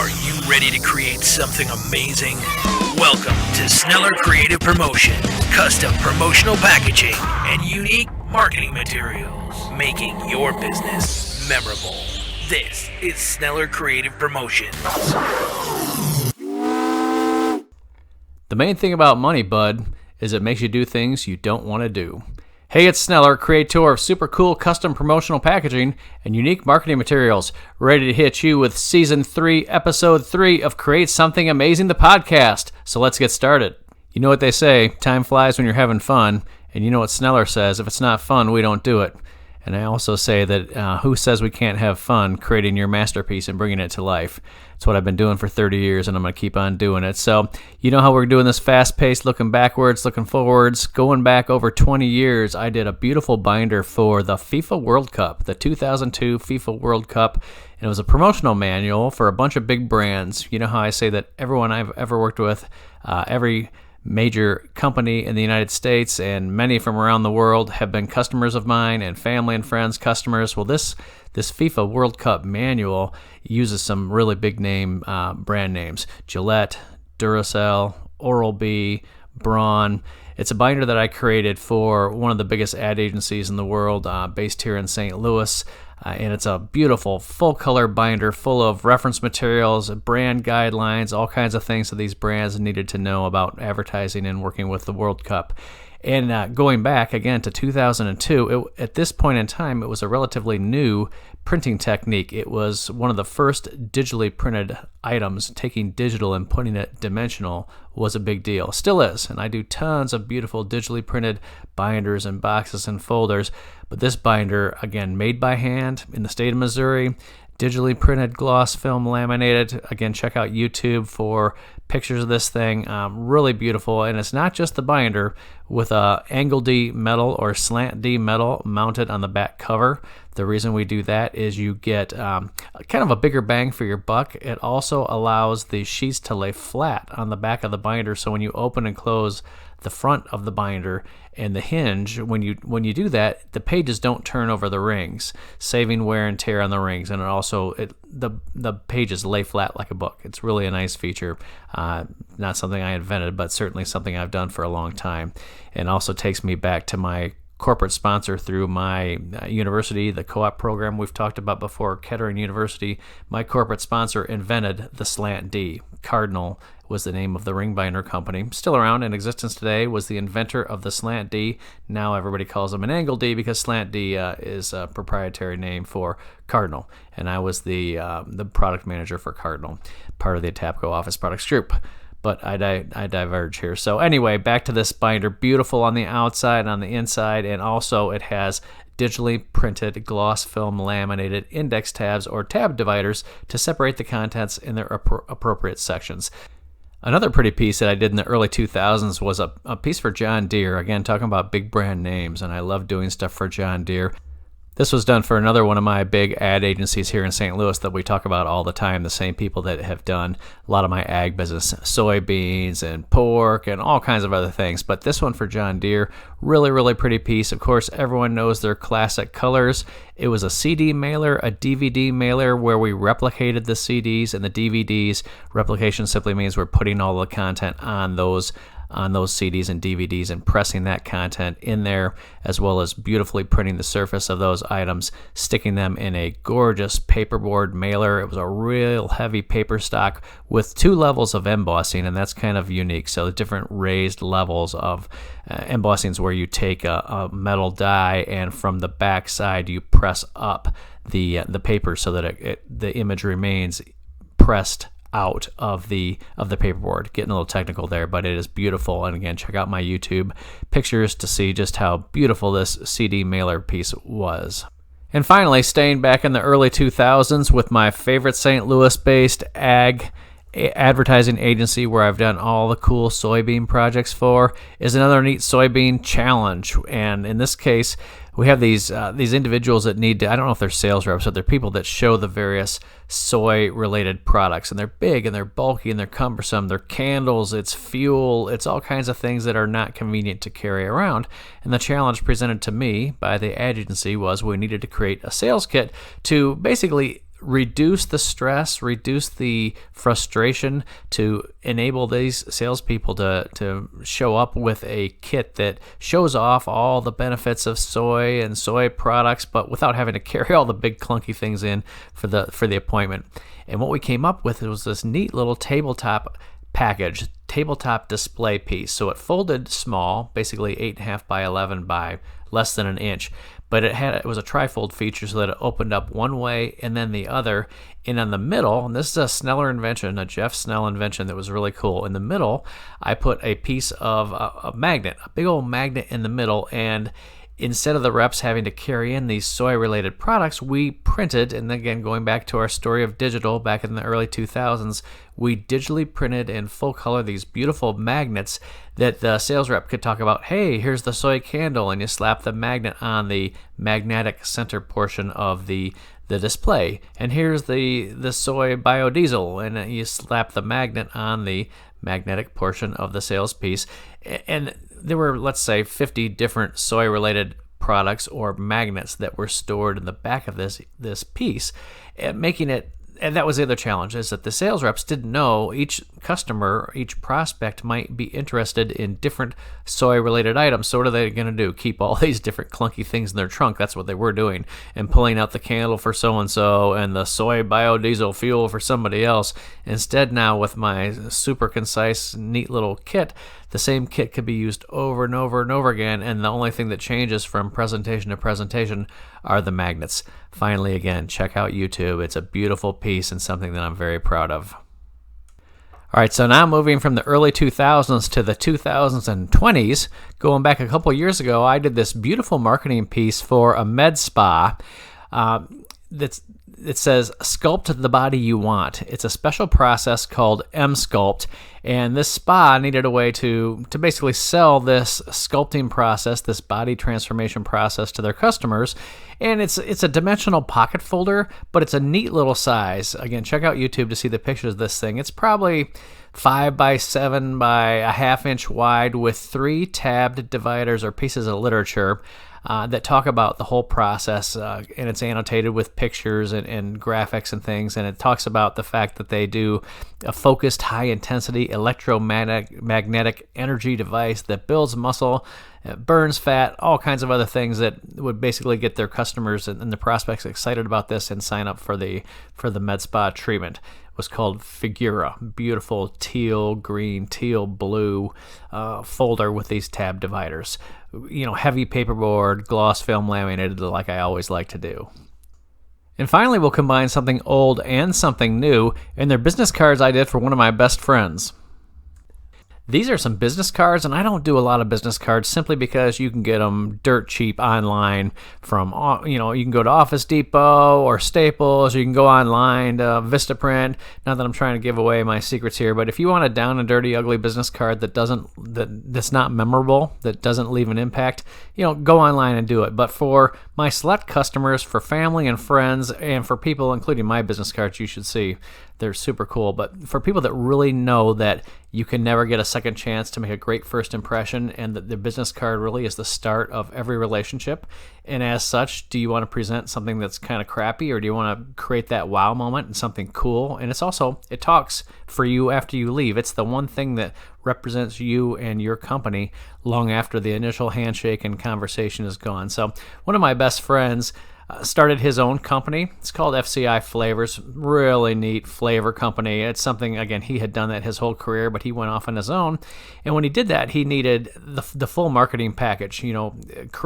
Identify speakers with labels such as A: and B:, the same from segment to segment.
A: Are you ready to create something amazing? Welcome to Sneller Creative Promotions, custom promotional packaging and unique marketing materials, making your business memorable. This is Sneller Creative Promotions.
B: The main thing about money, bud, is it makes you do things you don't want to do. Hey, it's Sneller, creator of super cool custom promotional packaging and unique marketing materials, ready to hit you with Season 3, Episode 3 of Create Something Amazing, the podcast. So let's get started. You know what they say, time flies when you're having fun, and you know what Sneller says, if it's not fun, we don't do it. And I also say that who says we can't have fun creating your masterpiece and bringing it to life? It's what I've been doing for 30 years, and I'm going to keep on doing it. So you know how we're doing this fast-paced, looking backwards, looking forwards. Going back over 20 years, I did a beautiful binder for the FIFA World Cup, the 2002 FIFA World Cup. And it was a promotional manual for a bunch of big brands. You know how I say that everyone I've ever worked with, every major company in the United States and many from around the world have been customers of mine, and family and friends customers. Well, this FIFA World Cup manual uses some really big name brand names: Gillette, Duracell, Oral-B, Braun. It's a binder that I created for one of the biggest ad agencies in the world, based here in St. Louis. And it's a beautiful full-color binder full of reference materials, brand guidelines, all kinds of things that these brands needed to know about advertising and working with the World Cup. And going back, again, to 2002, at this point in time, it was a relatively new printing technique. It was one of the first digitally printed items. Taking digital and putting it dimensional was a big deal. Still is, and I do tons of beautiful digitally printed binders and boxes and folders. But this binder, again, made by hand in the state of Missouri, digitally printed gloss film laminated. Again, check out YouTube for pictures of this thing. Really beautiful. And it's not just the binder with a angle D metal or slant D metal mounted on the back cover. The reason we do that is you get kind of a bigger bang for your buck. It also allows the sheets to lay flat on the back of the binder, so when you open and close the front of the binder and the hinge, when you do that, the pages don't turn over the rings, saving wear and tear on the rings. And the pages lay flat like a book. It's really a nice feature. Not something I invented, but certainly something I've done for a long time. And also takes me back to my corporate sponsor through my university, the co-op program we've talked about before, Kettering University. My corporate sponsor invented the Slant D. Cardinal was the name of the ring binder company. Still around in existence today, was the inventor of the Slant D. Now everybody calls them an Angle D because Slant D is a proprietary name for Cardinal. And I was the product manager for Cardinal, part of the Tapco Office Products Group. But I diverge here. So anyway, back to this binder. Beautiful on the outside and on the inside, and also it has digitally printed gloss film laminated index tabs or tab dividers to separate the contents in their appropriate sections. Another pretty piece that I did in the early 2000s was a piece for John Deere. Again, talking about big brand names, and I love doing stuff for John Deere. This was done for another one of my big ad agencies here in St. Louis that we talk about all the time, the same people that have done a lot of my ag business, soybeans and pork and all kinds of other things. But this one for John Deere, really, really pretty piece. Of course, everyone knows their classic colors. It was a CD mailer, a DVD mailer where we replicated the CDs and the DVDs. Replication simply means we're putting all the content on those CDs and DVDs and pressing that content in there, as well as beautifully printing the surface of those items, sticking them in a gorgeous paperboard mailer. It was a real heavy paper stock with 2 levels of embossing, and that's kind of unique. So the different raised levels of embossing is where you take a metal die, and from the back side you press up the paper so that the image remains pressed out of the paperboard. Getting a little technical there, but it is beautiful. And again, check out my YouTube pictures to see just how beautiful this CD mailer piece was. And finally, staying back in the early 2000s with my favorite St. Louis-based ag advertising agency where I've done all the cool soybean projects for, is another neat soybean challenge. And in this case, we have these individuals that need to, I don't know if they're sales reps, but they're people that show the various soy-related products. And they're big, and they're bulky, and they're cumbersome. They're candles, it's fuel, it's all kinds of things that are not convenient to carry around. And the challenge presented to me by the ad agency was we needed to create a sales kit to basically reduce the stress, reduce the frustration, to enable these salespeople to show up with a kit that shows off all the benefits of soy and soy products, but without having to carry all the big clunky things in for the appointment. And what we came up with was this neat little tabletop package, tabletop display piece. So it folded small, basically 8.5 by 11 by less than an inch. But it was a trifold feature so that it opened up one way and then the other. And on the middle, and this is a Sneller invention, a Jeff Snell invention that was really cool. In the middle, I put a piece of a magnet, a big old magnet in the middle. And instead of the reps having to carry in these soy-related products, we printed, and again, going back to our story of digital back in the early 2000s, we digitally printed in full color these beautiful magnets that the sales rep could talk about. Hey, here's the soy candle, and you slap the magnet on the magnetic center portion of the display. And here's the soy biodiesel, and you slap the magnet on the magnetic portion of the sales piece. And there were, let's say, 50 different soy-related products or magnets that were stored in the back of this piece, and making it. And that was the other challenge, is that the sales reps didn't know each customer, each prospect might be interested in different soy-related items. So what are they going to do? Keep all these different clunky things in their trunk? That's what they were doing, and pulling out the candle for so-and-so and the soy biodiesel fuel for somebody else. Instead, now with my super concise, neat little kit, the same kit could be used over and over and over again, and the only thing that changes from presentation to presentation are the magnets. Finally, again, check out YouTube. It's a beautiful piece and something that I'm very proud of. All right, so now moving from the early 2000s to the 2020s, going back a couple years ago, I did this beautiful marketing piece for a med spa it says, sculpt the body you want. It's a special process called M-Sculpt, and this spa needed a way to basically sell this sculpting process, this body transformation process to their customers. And it's a dimensional pocket folder, but it's a neat little size. Again, check out YouTube to see the pictures of this thing. It's probably 5 by 7 by a ½ inch wide with 3 tabbed dividers or pieces of literature that talk about the whole process, and it's annotated with pictures and graphics and things, and it talks about the fact that they do a focused high-intensity electromagnetic energy device that builds muscle, burns fat, all kinds of other things that would basically get their customers and the prospects excited about this and sign up for the med spa treatment. It was called Figura, beautiful teal green, teal blue folder with these tab dividers. Heavy paperboard, gloss film laminated like I always like to do. And finally, we'll combine something old and something new in their business cards I did for one of my best friends. These are some business cards, and I don't do a lot of business cards simply because you can get them dirt cheap online from, you can go to Office Depot or Staples, or you can go online to Vistaprint. Not that I'm trying to give away my secrets here, but if you want a down and dirty, ugly business card that's not memorable, that doesn't leave an impact, go online and do it. But for my select customers, for family and friends, and for people, including my business cards, you should see. They're super cool. But for people that really know that you can never get a second chance to make a great first impression, and that the business card really is the start of every relationship, and as such, do you want to present something that's kind of crappy, or do you want to create that wow moment and something cool? And it talks for you after you leave. It's the one thing that represents you and your company long after the initial handshake and conversation is gone. So one of my best friends started his own company. It's called FCI Flavors. Really neat flavor company. It's something, again, he had done that his whole career, but he went off on his own. And when he did that, he needed the full marketing package,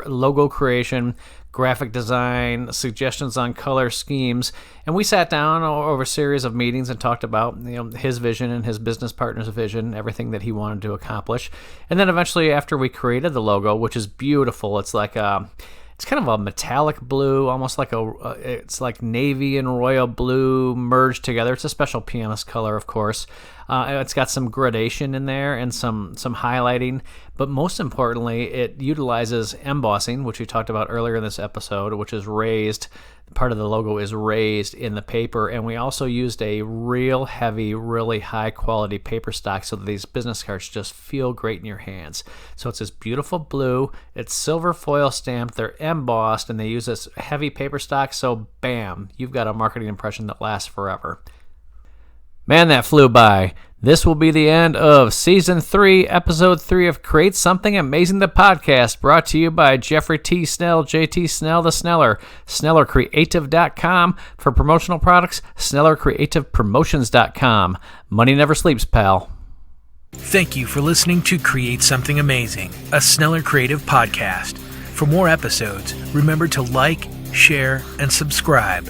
B: logo creation, graphic design, suggestions on color schemes. And we sat down over a series of meetings and talked about his vision and his business partner's vision, everything that he wanted to accomplish. And then eventually, after we created the logo, which is beautiful, it's like it's kind of a metallic blue, almost like it's like navy and royal blue merged together. It's a special PMS color, of course. It's got some gradation in there and some highlighting, but most importantly, it utilizes embossing, which we talked about earlier in this episode, which is raised part of the logo is raised in the paper. And we also used a real heavy, really high quality paper stock so that these business cards just feel great in your hands. So it's this beautiful blue, it's silver foil stamped, they're embossed, and they use this heavy paper stock. So bam, you've got a marketing impression that lasts forever. Man, that flew by. This will be the end of Season 3, Episode 3 of Create Something Amazing, the podcast, brought to you by Jeffrey T. Snell, JT Snell, the Sneller, SnellerCreative.com for promotional products, SnellerCreativePromotions.com. Money never sleeps, pal.
A: Thank you for listening to Create Something Amazing, a Sneller Creative podcast. For more episodes, remember to like, share, and subscribe.